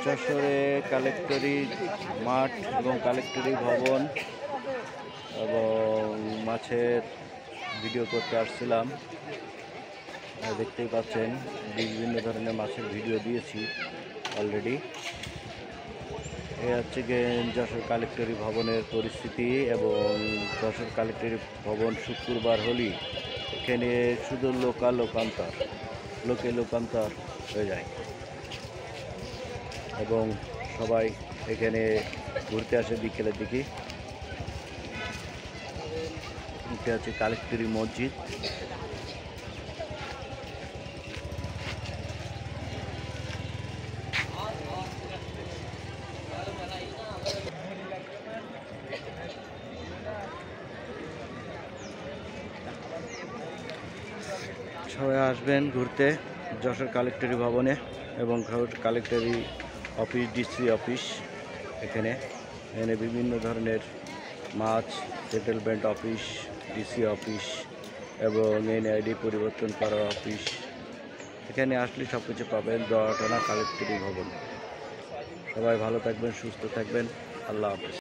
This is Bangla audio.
যশোরে কালেক্টরি মাঠ এবং কালেক্টরি ভবন এবং মাছের ভিডিও করতে আসছিলাম। দেখতেই পাচ্ছেন বিভিন্ন ধরনের মাছের ভিডিও দিয়েছি অলরেডি। এই হচ্ছে গিয়ে যশোর কালেক্টরি ভবনের পরিস্থিতি। এবং যশোর কালেক্টরি ভবন শুক্রবার হলেই এখানে শুধু লোকান্তর হয়ে যায় এবং সবাই এখানে ঘুরতে আসে বিকেলের দিকে। এটা হচ্ছে কালেক্টরি মসজিদ। সবাই আসবেন ঘুরতে যশোর কালেক্টরি ভবনে এবং কালেক্টরি অফিস, ডিসি অফিস। এখানে বিভিন্ন ধরনের মাছ, সেটেলমেন্ট অফিস, ডিসি অফিস এবং এনআইডি পরিবর্তন করার অফিস। এখানে আসলে সব কিছু পাবেন দোয়াটানা কালেক্টরি ভবন। সবাই ভালো থাকবেন, সুস্থ থাকবেন। আল্লাহ হাফেজ।